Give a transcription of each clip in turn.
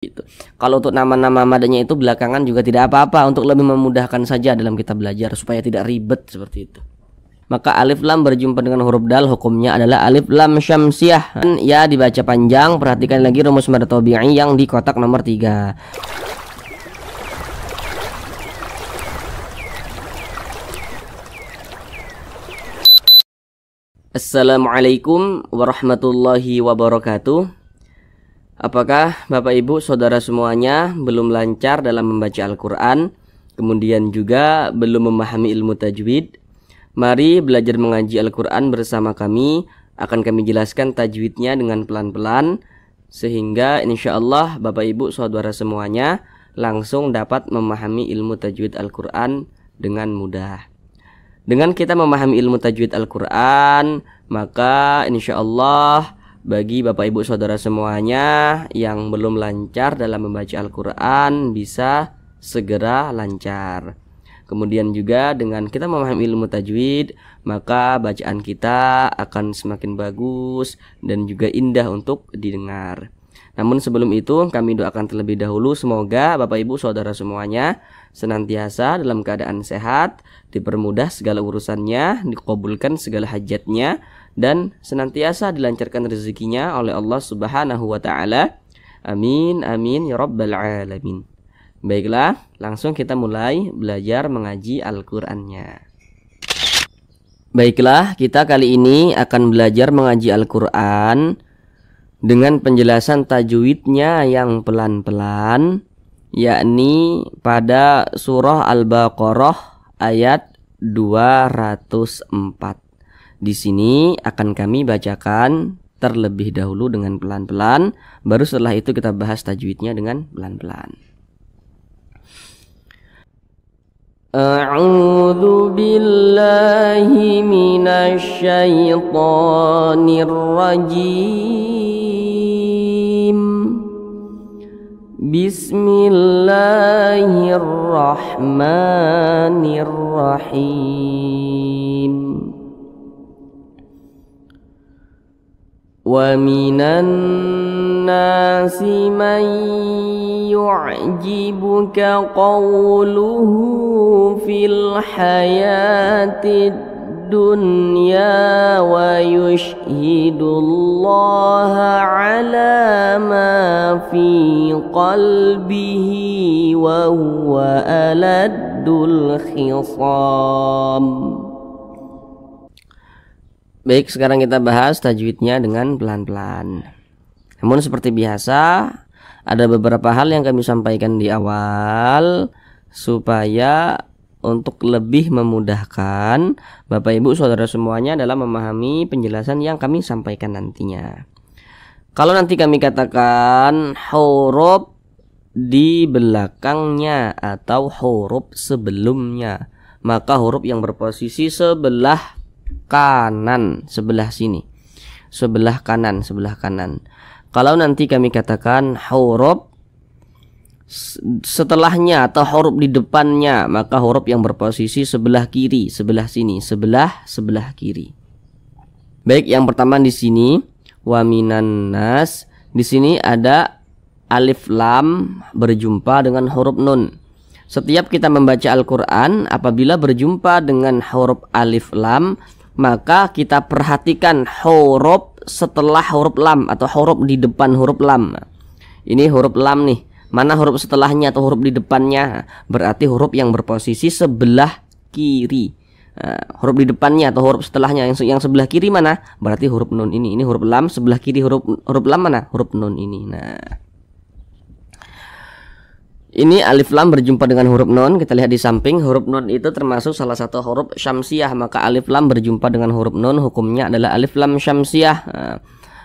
Gitu. Kalau untuk nama-nama madanya itu belakangan juga tidak apa-apa, untuk lebih memudahkan saja dalam kita belajar supaya tidak ribet seperti itu. Maka alif lam berjumpa dengan huruf dal, hukumnya adalah alif lam syamsiah. Ya dibaca panjang, perhatikan lagi rumus mad tabi'i yang di kotak nomor 3. Assalamualaikum warahmatullahi wabarakatuh. Apakah Bapak Ibu Saudara semuanya belum lancar dalam membaca Al-Quran, kemudian juga belum memahami ilmu tajwid? Mari belajar mengaji Al-Quran bersama kami. Akan kami jelaskan tajwidnya dengan pelan-pelan, sehingga insya Allah Bapak Ibu Saudara semuanya langsung dapat memahami ilmu tajwid Al-Quran dengan mudah. Dengan kita memahami ilmu tajwid Al-Quran, maka insya Allah bagi Bapak Ibu Saudara semuanya yang belum lancar dalam membaca Al-Quran bisa segera lancar. Kemudian juga dengan kita memahami ilmu tajwid, maka bacaan kita akan semakin bagus dan juga indah untuk didengar. Namun sebelum itu kami doakan terlebih dahulu semoga Bapak Ibu Saudara semuanya senantiasa dalam keadaan sehat, dipermudah segala urusannya, dikabulkan segala hajatnya, dan senantiasa dilancarkan rezekinya oleh Allah Subhanahu wa taala. Amin amin ya rabbal alamin. Baiklah, langsung kita mulai belajar mengaji Al-Qur'annya. Baiklah, kita kali ini akan belajar mengaji Al-Qur'an dengan penjelasan tajwidnya yang pelan-pelan, yakni pada surah Al-Baqarah ayat 204. Di sini akan kami bacakan terlebih dahulu dengan pelan-pelan, baru setelah itu kita bahas tajwidnya dengan pelan-pelan. A'udzu billahi minasy syaithanir rajim. Bismillahirrahmanirrahim. Wa minan nasi man yu'jibuka qawluhu fil hayatid dunya wa yushhidullaha ala ma fi qalbihi wa huwa aladdul khisam. Baik, sekarang kita bahas tajwidnya dengan pelan-pelan. Namun seperti biasa, ada beberapa hal yang kami sampaikan di awal supaya untuk lebih memudahkan Bapak Ibu Saudara semuanya dalam memahami penjelasan yang kami sampaikan nantinya. Kalau nanti kami katakan huruf di belakangnya atau huruf sebelumnya, maka huruf yang berposisi sebelah kanan, sebelah sini, sebelah kanan. Kalau nanti kami katakan huruf setelahnya atau huruf di depannya, maka huruf yang berposisi sebelah kiri, sebelah sini, sebelah kiri. Baik, yang pertama di sini wa minan nas, di sini ada alif lam berjumpa dengan huruf nun. Setiap kita membaca Al-Qur'an, apabila berjumpa dengan huruf alif lam, maka kita perhatikan huruf setelah huruf lam atau huruf di depan huruf lam. Ini huruf lam nih. Mana huruf setelahnya atau huruf di depannya? Berarti huruf yang berposisi sebelah kiri. Huruf di depannya atau huruf setelahnya yang sebelah kiri mana? Berarti huruf nun ini. Ini huruf lam, sebelah kiri huruf lam mana? Huruf nun ini. Nah, ini alif lam berjumpa dengan huruf nun. Kita lihat di samping, huruf nun itu termasuk salah satu huruf syamsiah. Maka alif lam berjumpa dengan huruf nun, hukumnya adalah alif lam syamsiah.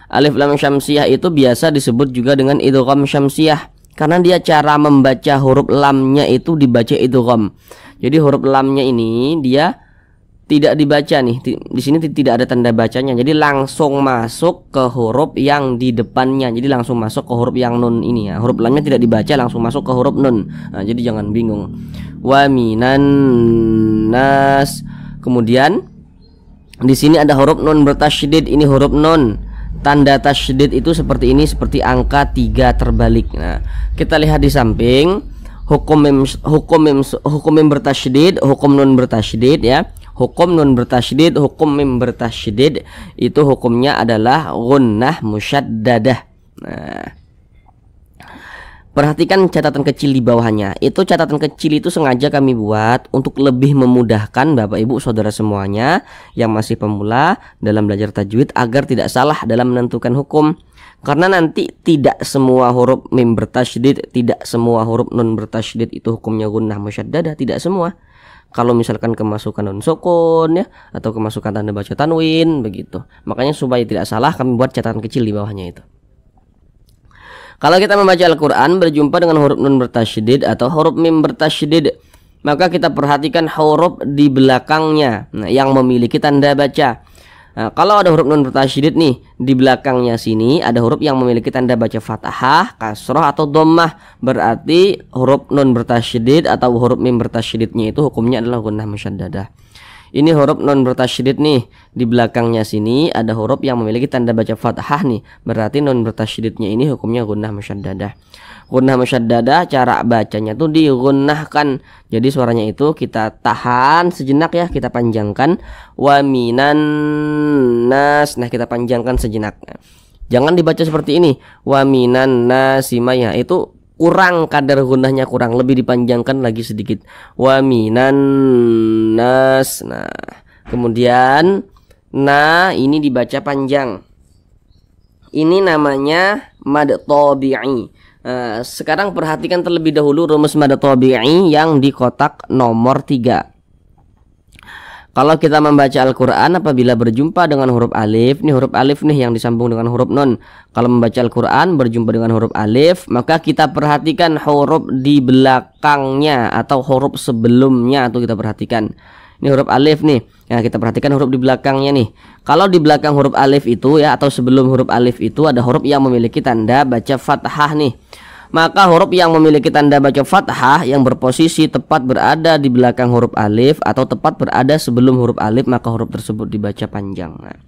Alif lam syamsiah itu biasa disebut juga dengan idgham syamsiah, karena dia cara membaca huruf lamnya itu dibaca idgham. Jadi huruf lamnya ini dia tidak dibaca nih, di sini tidak ada tanda bacanya, jadi langsung masuk ke huruf yang di depannya, jadi langsung masuk ke huruf yang nun ini ya. Huruf lamnya tidak dibaca, langsung masuk ke huruf nun. Nah, jadi jangan bingung. Wa minan nas. Kemudian di sini ada huruf nun bertasydid, ini huruf nun. Tanda tasydid itu seperti ini, seperti angka 3 terbalik. Nah, kita lihat di samping hukum mim bertasydid, hukum nun bertasydid ya. Hukum nun bertasydid, hukum mim bertasydid itu hukumnya adalah gunnah musyaddadah. Nah, perhatikan catatan kecil di bawahnya. Itu catatan kecil itu sengaja kami buat untuk lebih memudahkan Bapak Ibu Saudara semuanya yang masih pemula dalam belajar tajwid agar tidak salah dalam menentukan hukum. Karena nanti tidak semua huruf mim bertasydid, tidak semua huruf nun bertasydid itu hukumnya gunnah musyaddadah, tidak semua. Kalau misalkan kemasukan nun sukun ya, atau kemasukan tanda baca tanwin begitu. Makanya supaya tidak salah kami buat catatan kecil di bawahnya itu. Kalau kita membaca Al-Quran berjumpa dengan huruf nun bertasydid atau huruf mim bertasydid, maka kita perhatikan huruf di belakangnya, nah, yang memiliki tanda baca. Nah, kalau ada huruf nun bertasydid nih, di belakangnya sini ada huruf yang memiliki tanda baca fathah, kasroh atau dhammah, berarti huruf nun bertasydid atau huruf mim bertasydidnya itu hukumnya adalah gunnah musyaddadah. Ini huruf nun bertasydid nih, di belakangnya sini ada huruf yang memiliki tanda baca fathah nih, berarti nun bertasydidnya ini hukumnya gunnah musyaddadah. Gunnah musyaddadah cara bacanya tuh digunnahkan. Jadi suaranya itu kita tahan sejenak ya, kita panjangkan. Wa minan nas. Nah, kita panjangkan sejenak. Jangan dibaca seperti ini. Wa minan nasimaya. Itu kurang, kadar gunnahnya kurang, lebih dipanjangkan lagi sedikit. Wa minan nas. Nah, kemudian nah ini dibaca panjang. Ini namanya mad tabi'i. Sekarang perhatikan terlebih dahulu rumus mad tabi'i yang di kotak nomor 3. Kalau kita membaca Al-Quran apabila berjumpa dengan huruf alif, nih huruf alif nih yang disambung dengan huruf nun. Kalau membaca Al-Quran berjumpa dengan huruf alif, maka kita perhatikan huruf di belakangnya atau huruf sebelumnya tuh kita perhatikan. Ini huruf alif nih. Ya, kita perhatikan huruf di belakangnya nih. Kalau di belakang huruf alif itu ya, atau sebelum huruf alif itu ada huruf yang memiliki tanda baca fathah nih. Maka huruf yang memiliki tanda baca fathah yang berposisi tepat berada di belakang huruf alif atau tepat berada sebelum huruf alif, maka huruf tersebut dibaca panjang. Nah,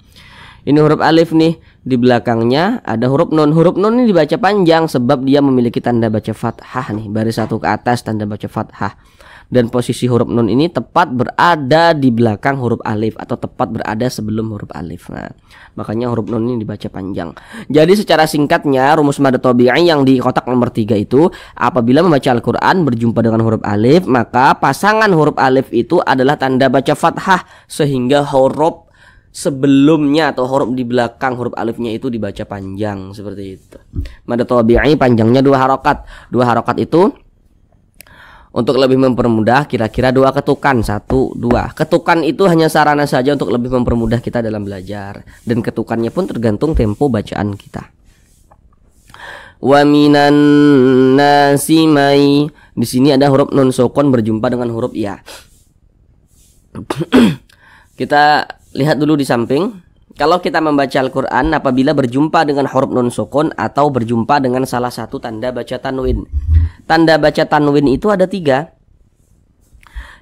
ini huruf alif nih, di belakangnya ada huruf nun. Huruf nun ini dibaca panjang sebab dia memiliki tanda baca fathah nih, baris satu ke atas tanda baca fathah. Dan posisi huruf nun ini tepat berada di belakang huruf alif atau tepat berada sebelum huruf alif. Nah, makanya huruf nun ini dibaca panjang. Jadi secara singkatnya rumus mad tabi'i yang di kotak nomor 3 itu, apabila membaca Al-Quran berjumpa dengan huruf alif, maka pasangan huruf alif itu adalah tanda baca fathah, sehingga huruf sebelumnya atau huruf di belakang huruf alifnya itu dibaca panjang seperti itu. Mad tabi'i panjangnya 2 harokat. 2 harokat itu untuk lebih mempermudah kira-kira 2 ketukan, 1, 2. Ketukan itu hanya sarana saja untuk lebih mempermudah kita dalam belajar, dan ketukannya pun tergantung tempo bacaan kita. Wa minan nasi mai. Di sini ada huruf nun sukun berjumpa dengan huruf ya. Kita lihat dulu di samping. Kalau kita membaca Al-Quran apabila berjumpa dengan huruf nun sukun atau berjumpa dengan salah satu tanda baca tanwin. Tanda baca tanwin itu ada 3.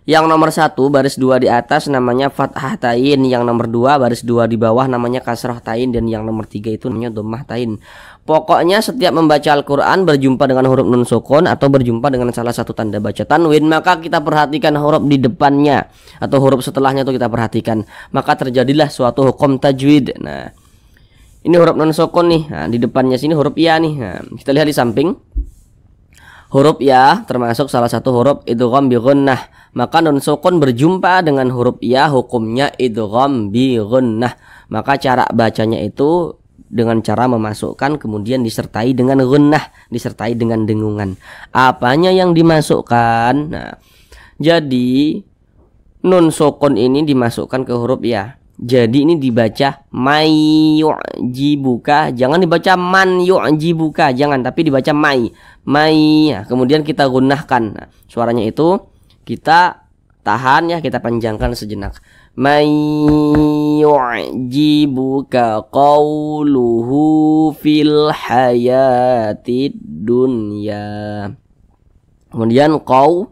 Yang nomor 1 baris 2 di atas namanya fathah tain, yang nomor 2 baris 2 di bawah namanya kasrah tain, dan yang nomor 3 itu namanya dhammah tain. Pokoknya setiap membaca Al-Quran berjumpa dengan huruf nun sukun atau berjumpa dengan salah satu tanda baca tanwin, maka kita perhatikan huruf di depannya atau huruf setelahnya itu kita perhatikan, maka terjadilah suatu hukum tajwid. Nah, ini huruf nun sukun nih. Nah, di depannya sini huruf ya nih. Nah, kita lihat di samping. Huruf ya termasuk salah satu huruf idgham bi gunnah. Maka nun sukun berjumpa dengan huruf ya hukumnya idgham bi gunnah. Maka cara bacanya itu dengan cara memasukkan kemudian disertai dengan gunnah, disertai dengan dengungan. Apanya yang dimasukkan? Nah, jadi nun sukun ini dimasukkan ke huruf ya. Jadi ini dibaca may yu'jibuka, jangan dibaca man yu'jibuka, jangan, tapi dibaca may. Ya, kemudian kita gunnahkan. Nah, suaranya itu kita tahan ya, kita panjangkan sejenak. May yu'jibuka qawluhu fil hayatid dunya. Kemudian qaw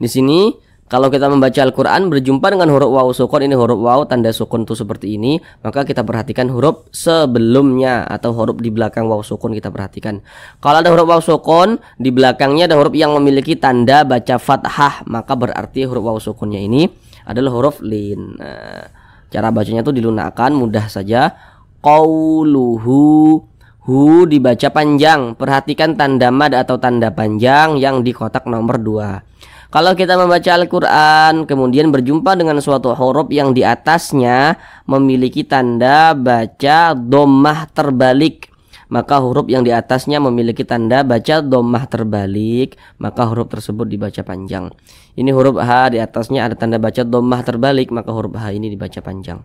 di sini Kalau kita membaca Al-Quran berjumpa dengan huruf waw sukun, ini huruf waw tanda sukun tuh seperti ini, maka kita perhatikan huruf sebelumnya atau huruf di belakang waw sukun kita perhatikan. Kalau ada huruf waw sukun di belakangnya ada huruf yang memiliki tanda baca fathah, maka berarti huruf waw sukunnya ini adalah huruf lin. Nah, cara bacanya tuh dilunakkan, mudah saja. Qauluhu, hu dibaca panjang. Perhatikan tanda mad atau tanda panjang yang di kotak nomor 2. Kalau kita membaca Al-Quran kemudian berjumpa dengan suatu huruf yang di atasnya memiliki tanda baca dhammah terbalik, maka huruf yang di atasnya memiliki tanda baca dhammah terbalik, maka huruf tersebut dibaca panjang. Ini huruf H, di atasnya ada tanda baca dhammah terbalik, maka huruf H ini dibaca panjang.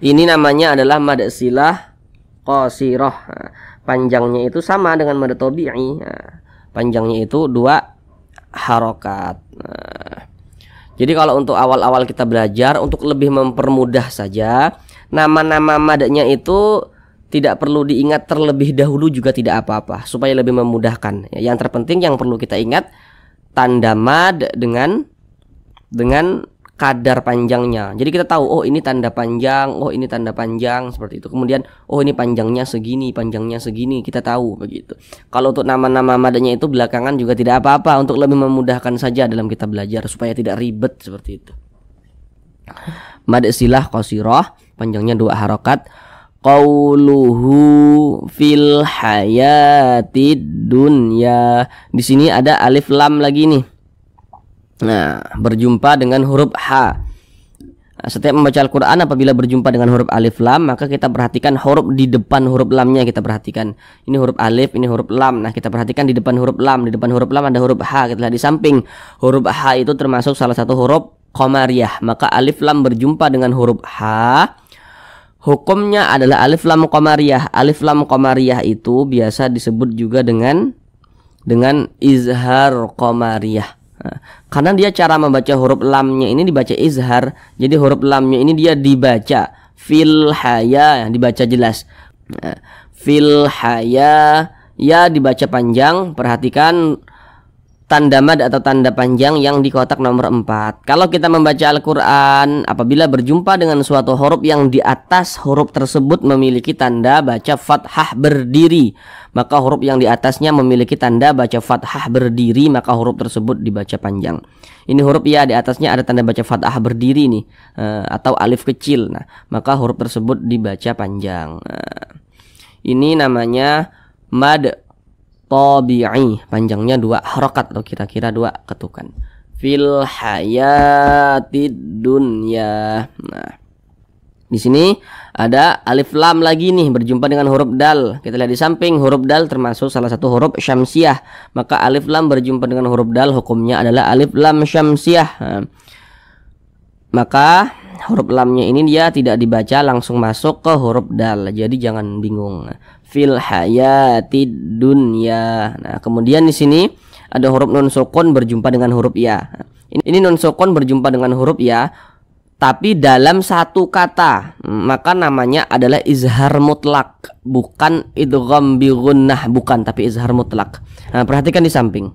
Ini namanya adalah mad silah qasirah. Panjangnya itu sama dengan mad tabi'i. Panjangnya itu 2 harokat. Nah, jadi kalau untuk awal-awal kita belajar, untuk lebih mempermudah saja, nama-nama madnya itu tidak perlu diingat terlebih dahulu juga tidak apa-apa, supaya lebih memudahkan. Yang terpenting yang perlu kita ingat tanda mad dengan kadar panjangnya. Jadi kita tahu, oh ini tanda panjang, oh ini tanda panjang, seperti itu. Kemudian oh ini panjangnya segini, kita tahu begitu. Kalau untuk nama-nama madanya itu belakangan juga tidak apa-apa, untuk lebih memudahkan saja dalam kita belajar supaya tidak ribet seperti itu. Mad silah qasirah, panjangnya 2 harokat. Qauluhu fil hayatid dunya. Di sini ada alif lam lagi nih. Nah, berjumpa dengan huruf H. Setiap membaca Al-Quran apabila berjumpa dengan huruf alif lam, maka kita perhatikan huruf di depan huruf lamnya. Kita perhatikan, ini huruf alif, ini huruf lam. Nah, kita perhatikan di depan huruf lam. Di depan huruf lam ada huruf H. Kita lihat di samping. Huruf H itu termasuk salah satu huruf qamariyah. Maka alif lam berjumpa dengan huruf H, hukumnya adalah alif lam qamariyah. Alif lam qamariyah itu biasa disebut juga dengan izhar qamariyah. Nah, karena dia cara membaca huruf lamnya ini dibaca izhar, jadi huruf lamnya ini dia dibaca fil haya, dibaca jelas. Nah, fil haya, ya dibaca panjang. Perhatikan tanda mad atau tanda panjang yang di kotak nomor 4. Kalau kita membaca Al-Quran apabila berjumpa dengan suatu huruf yang di atas huruf tersebut memiliki tanda baca fathah berdiri, maka huruf yang di atasnya memiliki tanda baca fathah berdiri, maka huruf tersebut dibaca panjang. Ini huruf ya, di atasnya ada tanda baca fathah berdiri nih, atau alif kecil. Nah, maka huruf tersebut dibaca panjang. Nah, ini namanya mad tabi'i, panjangnya 2 harokat atau kira-kira 2 ketukan. Fil hayatid dunya. Nah, di sini ada alif lam lagi nih berjumpa dengan huruf dal. Kita lihat di samping, huruf dal termasuk salah satu huruf syamsiah. Maka alif lam berjumpa dengan huruf dal, hukumnya adalah alif lam syamsiah. Nah, maka huruf lamnya ini dia tidak dibaca langsung masuk ke huruf dal. Jadi jangan bingung. Fil hayatid dunya. Nah, kemudian di sini ada huruf nun sukun berjumpa dengan huruf ya. Ini nun sukun berjumpa dengan huruf ya, tapi dalam satu kata, maka namanya adalah izhar mutlak, bukan idgham bi gunnah, bukan, tapi izhar mutlak. Nah, perhatikan di samping.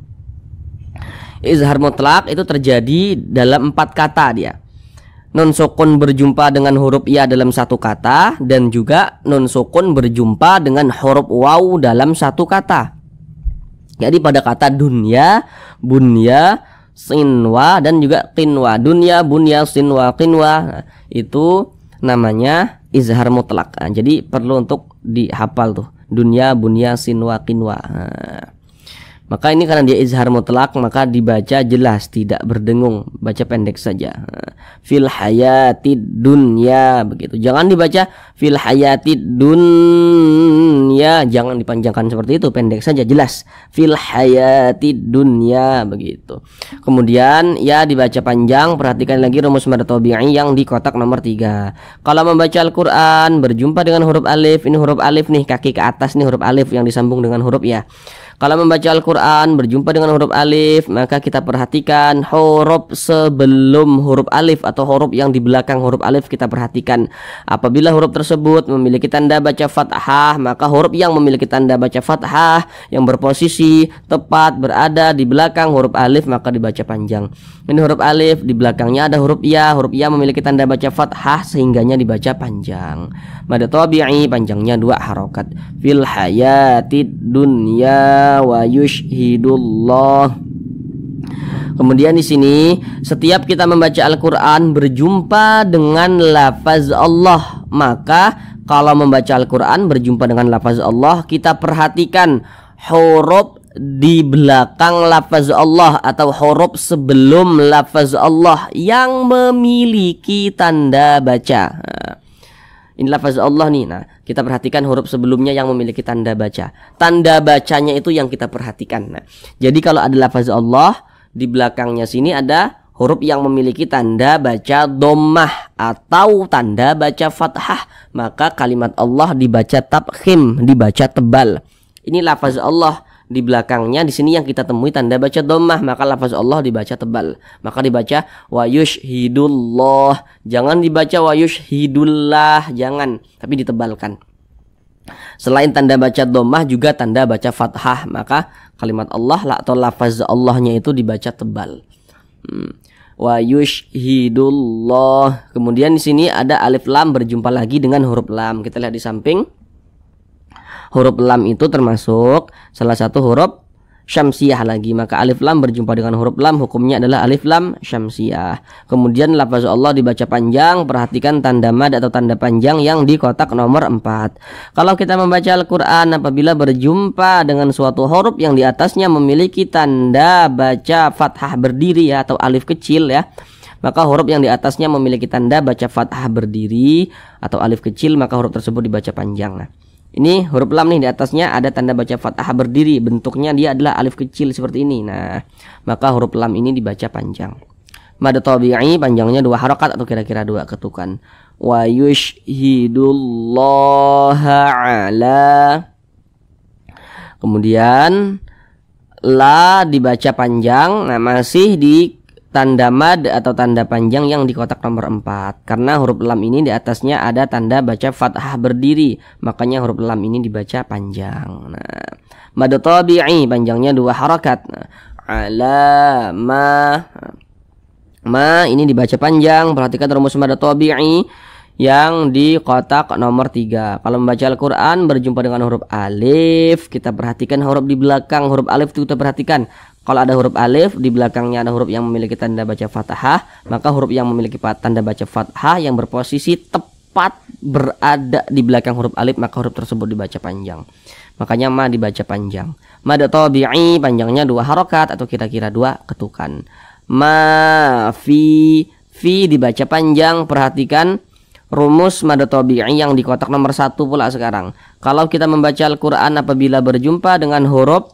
Izhar mutlak itu terjadi dalam 4 kata dia. Nun sukun berjumpa dengan huruf ya dalam satu kata, dan juga nun sukun berjumpa dengan huruf waw dalam satu kata. Jadi pada kata dunya, bunya, sinwa, dan juga qinwa. Dunya, bunya, sinwa, qinwa, nah, itu namanya izhar mutlak. Nah, jadi perlu untuk dihafal tuh. Dunya, bunya, sinwa, qinwa. Nah, maka ini karena dia izhar mutlak, maka dibaca jelas, tidak berdengung, baca pendek saja. Fil hayatid dunya, begitu. Jangan dibaca fil hayatid dunya, jangan dipanjangkan seperti itu, pendek saja, jelas. Fil hayatid dunya, begitu. Kemudian ya dibaca panjang. Perhatikan lagi rumus mad tabi'i yang di kotak nomor 3. Kalau membaca Al-Quran berjumpa dengan huruf alif, ini huruf alif nih, kaki ke atas nih huruf alif yang disambung dengan huruf ya. Kalau membaca Al-Quran berjumpa dengan huruf alif, maka kita perhatikan huruf sebelum huruf alif atau huruf yang di belakang huruf alif kita perhatikan. Apabila huruf tersebut memiliki tanda baca fathah, maka huruf yang memiliki tanda baca fathah yang berposisi tepat berada di belakang huruf alif maka dibaca panjang. Ini huruf alif, di belakangnya ada huruf ya memiliki tanda baca fathah sehingganya dibaca panjang. Mad tabi'i panjangnya 2 harokat. Fil hayatid dunya wa yushhidullah. Kemudian di sini setiap kita membaca Al-Qur'an berjumpa dengan lafaz Allah, maka kalau membaca Al-Qur'an berjumpa dengan lafaz Allah, kita perhatikan huruf di belakang lafaz Allah atau huruf sebelum lafaz Allah yang memiliki tanda baca. Ini lafaz Allah nih. Nah, kita perhatikan huruf sebelumnya yang memiliki tanda baca. Tanda bacanya itu yang kita perhatikan. Nah, jadi kalau ada lafaz Allah, di belakangnya sini ada huruf yang memiliki tanda baca dhammah atau tanda baca fathah, maka kalimat Allah dibaca tabkhim, dibaca tebal. Ini lafaz Allah. Di belakangnya di sini yang kita temui tanda baca dhammah, maka lafaz Allah dibaca tebal. Maka dibaca wa yushhidullah. Jangan dibaca wa yushhidullah, jangan, tapi ditebalkan. Selain tanda baca dhammah juga tanda baca fathah, maka kalimat Allah atau lafaz Allahnya itu dibaca tebal. Wa yushhidullah. Kemudian di sini ada alif lam berjumpa lagi dengan huruf lam. Kita lihat di samping. Huruf lam itu termasuk salah satu huruf syamsiyah lagi, maka alif lam berjumpa dengan huruf lam hukumnya adalah alif lam syamsiyah. Kemudian lafaz Allah dibaca panjang, perhatikan tanda mad atau tanda panjang yang di kotak nomor 4. Kalau kita membaca Al-Qur'an apabila berjumpa dengan suatu huruf yang di atasnya memiliki tanda baca fathah berdiri ya, atau alif kecil ya, maka huruf yang di atasnya memiliki tanda baca fathah berdiri atau alif kecil, maka huruf tersebut dibaca panjang. Nah, ini huruf lam nih, di atasnya ada tanda baca fathah berdiri, bentuknya dia adalah alif kecil seperti ini. Nah, maka huruf lam ini dibaca panjang. Mad tabi'i panjangnya 2 harokat atau kira-kira 2 ketukan. Wa yushhidullaha ala. Kemudian la dibaca panjang, nah masih di tanda mad atau tanda panjang yang di kotak nomor 4. Karena huruf lam ini di atasnya ada tanda baca fathah berdiri, makanya huruf lam ini dibaca panjang. Nah, mad tabi'i panjangnya 2 harakat. Nah, ala ma ini dibaca panjang. Perhatikan rumus mad tabi'i yang di kotak nomor 3. Kalau membaca Al-Qur'an berjumpa dengan huruf alif, kita perhatikan huruf di belakang huruf alif itu kita perhatikan. Kalau ada huruf alif, di belakangnya ada huruf yang memiliki tanda baca fathah, maka huruf yang memiliki tanda baca fathah yang berposisi tepat berada di belakang huruf alif, maka huruf tersebut dibaca panjang. Makanya ma dibaca panjang. Mad tabi'i panjangnya 2 harokat atau kira-kira 2 ketukan. Ma fi dibaca panjang. Perhatikan rumus mad tabi'i yang di kotak nomor 1 pula sekarang. Kalau kita membaca Al-Qur'an apabila berjumpa dengan huruf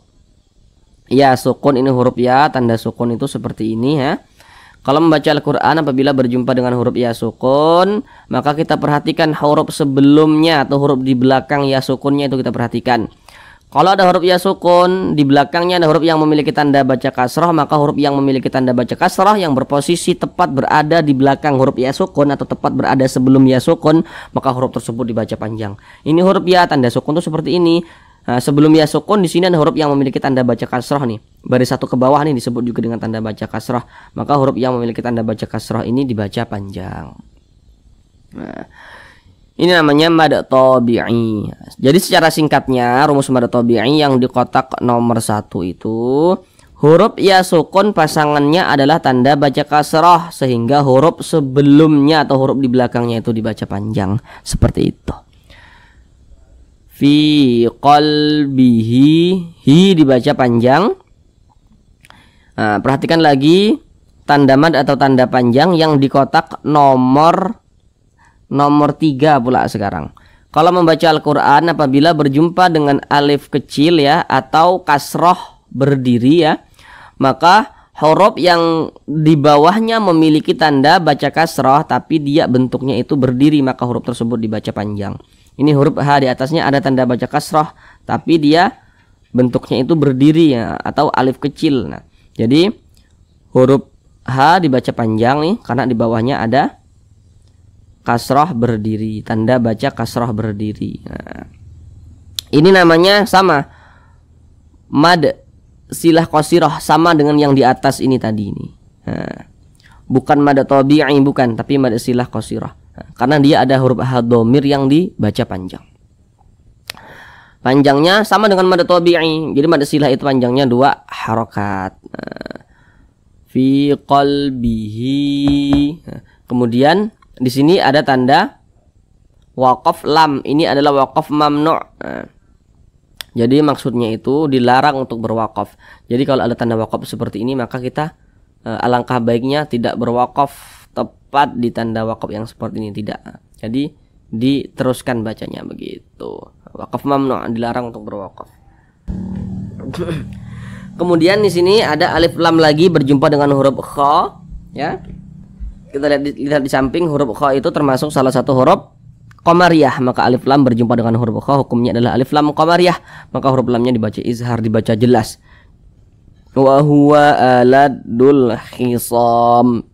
ya sukun, ini huruf ya, tanda sukun itu seperti ini ya. Kalau membaca Al-Qur'an apabila berjumpa dengan huruf ya sukun, maka kita perhatikan huruf sebelumnya atau huruf di belakang ya sukunnya itu kita perhatikan. Kalau ada huruf ya sukun, di belakangnya ada huruf yang memiliki tanda baca kasrah, maka huruf yang memiliki tanda baca kasrah yang berposisi tepat berada di belakang huruf ya sukun atau tepat berada sebelum ya sukun, maka huruf tersebut dibaca panjang. Ini huruf ya, tanda sukun itu seperti ini. Nah, sebelum ya sukun di sini ada huruf yang memiliki tanda baca kasrah nih. Baris 1 ke bawah nih disebut juga dengan tanda baca kasrah. Maka huruf yang memiliki tanda baca kasrah ini dibaca panjang. Nah, ini namanya mad tabi'i. Jadi secara singkatnya rumus mad tabi'i yang di kotak nomor 1 itu, huruf ya sukun pasangannya adalah tanda baca kasrah sehingga huruf sebelumnya atau huruf di belakangnya itu dibaca panjang. Seperti itu. Fi qalbihi, hi dibaca panjang. Nah, perhatikan lagi tanda mad atau tanda panjang yang di kotak nomor 3 pula sekarang. Kalau membaca Al-Qur'an apabila berjumpa dengan alif kecil ya atau kasroh berdiri ya, maka huruf yang di bawahnya memiliki tanda baca kasroh tapi dia bentuknya itu berdiri, maka huruf tersebut dibaca panjang. Ini huruf H, di atasnya ada tanda baca kasrah tapi dia bentuknya itu berdiri ya, atau alif kecil. Nah, jadi huruf H dibaca panjang nih karena di bawahnya ada kasroh berdiri, tanda baca kasroh berdiri. Nah, ini namanya sama mad silah qasirah, sama dengan yang di atas ini tadi ini. Nah, bukan mad tabi'i, bukan, tapi mad silah qasirah. Nah, karena dia ada huruf H dhamir yang dibaca panjang. Panjangnya sama dengan mad tabi'i. Jadi mad silah itu panjangnya 2 harokat. Nah, fi qalbihi. Nah, kemudian di sini ada tanda waqaf lam. Ini adalah waqaf mamnu'. Nah, jadi maksudnya itu dilarang untuk berwakaf. Jadi kalau ada tanda wakaf seperti ini, maka kita alangkah baiknya tidak berwakaf tepat di tanda wakaf yang seperti ini, tidak. Jadi diteruskan bacanya begitu. Wakaf mamnu', dilarang untuk berwakaf. Kemudian di sini ada alif lam lagi berjumpa dengan huruf kha, ya. Kita lihat di samping, huruf kha itu termasuk salah satu huruf qamariyah, maka alif lam berjumpa dengan huruf kha hukumnya adalah alif lam qamariyah, maka huruf lamnya dibaca izhar, dibaca jelas. Wa huwa aladul khisam.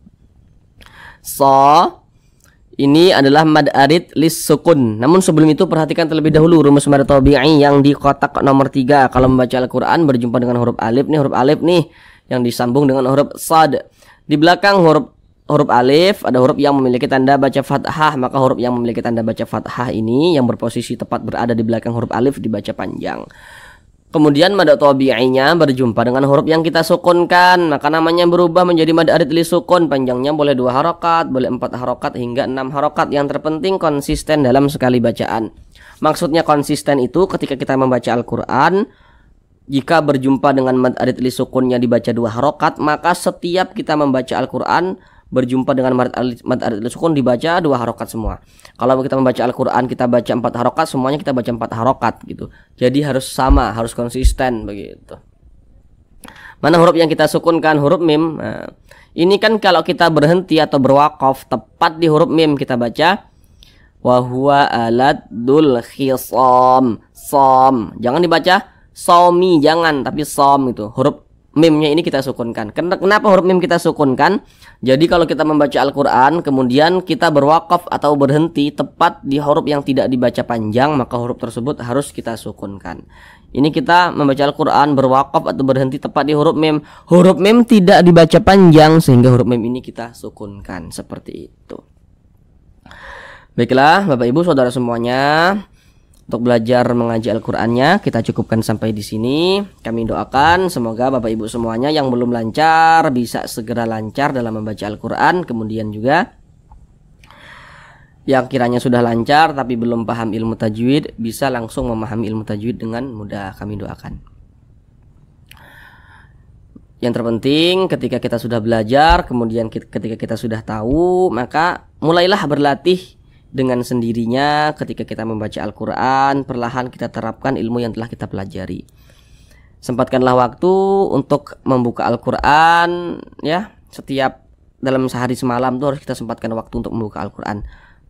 Sa ini adalah mad arid lis sukun. Namun sebelum itu perhatikan terlebih dahulu rumus mad tabi'i yang di kotak nomor 3. Kalau membaca Al-Qur'an berjumpa dengan huruf alif nih yang disambung dengan huruf sad. Di belakang huruf alif ada huruf yang memiliki tanda baca fathah, maka huruf yang memiliki tanda baca fathah ini yang berposisi tepat berada di belakang huruf alif dibaca panjang. Kemudian mad tabi'inya berjumpa dengan huruf yang kita sukunkan, maka namanya berubah menjadi mad arid li sukun. Panjangnya boleh 2 harokat, boleh 4 harokat hingga 6 harokat. Yang terpenting konsisten dalam sekali bacaan. Maksudnya konsisten itu ketika kita membaca Al-Qur'an, jika berjumpa dengan mad arid li sukunnya dibaca 2 harokat, maka setiap kita membaca Al-Qur'an berjumpa dengan mad arid li sukun dibaca 2 harokat semua. Kalau kita membaca Al-Qur'an kita baca 4 harokat, semuanya kita baca 4 harokat gitu. Jadi harus sama, harus konsisten begitu. Mana huruf yang kita sukunkan? Huruf mim. Nah, ini kan kalau kita berhenti atau berwakaf tepat di huruf mim, kita baca wa huwa aladul khisam. Som. Jangan dibaca somi, jangan, tapi som itu. Huruf mimnya ini kita sukunkan. Kenapa huruf mim kita sukunkan? Jadi kalau kita membaca Al-Qur'an kemudian kita berwakaf atau berhenti tepat di huruf yang tidak dibaca panjang, maka huruf tersebut harus kita sukunkan. Ini kita membaca Al-Qur'an berwakaf atau berhenti tepat di huruf mim. Huruf mim tidak dibaca panjang sehingga huruf mim ini kita sukunkan, seperti itu. Baiklah Bapak Ibu Saudara semuanya, untuk belajar mengaji Al-Qur'annya kita cukupkan sampai di sini. Kami doakan semoga Bapak Ibu semuanya yang belum lancar bisa segera lancar dalam membaca Al-Qur'an. Kemudian juga yang kiranya sudah lancar tapi belum paham ilmu tajwid bisa langsung memahami ilmu tajwid dengan mudah. Kami doakan. Yang terpenting ketika kita sudah belajar, kemudian ketika kita sudah tahu, maka mulailah berlatih dengan sendirinya. Ketika kita membaca Al-Qur'an, perlahan kita terapkan ilmu yang telah kita pelajari. Sempatkanlah waktu untuk membuka Al-Qur'an, ya. Setiap dalam sehari semalam tuh harus kita sempatkan waktu untuk membuka Al-Qur'an.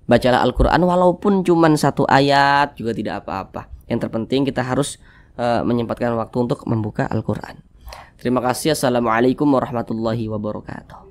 Bacalah Al-Qur'an walaupun cuma 1 ayat juga tidak apa-apa. Yang terpenting kita harus menyempatkan waktu untuk membuka Al-Qur'an. Terima kasih. Assalamualaikum warahmatullahi wabarakatuh.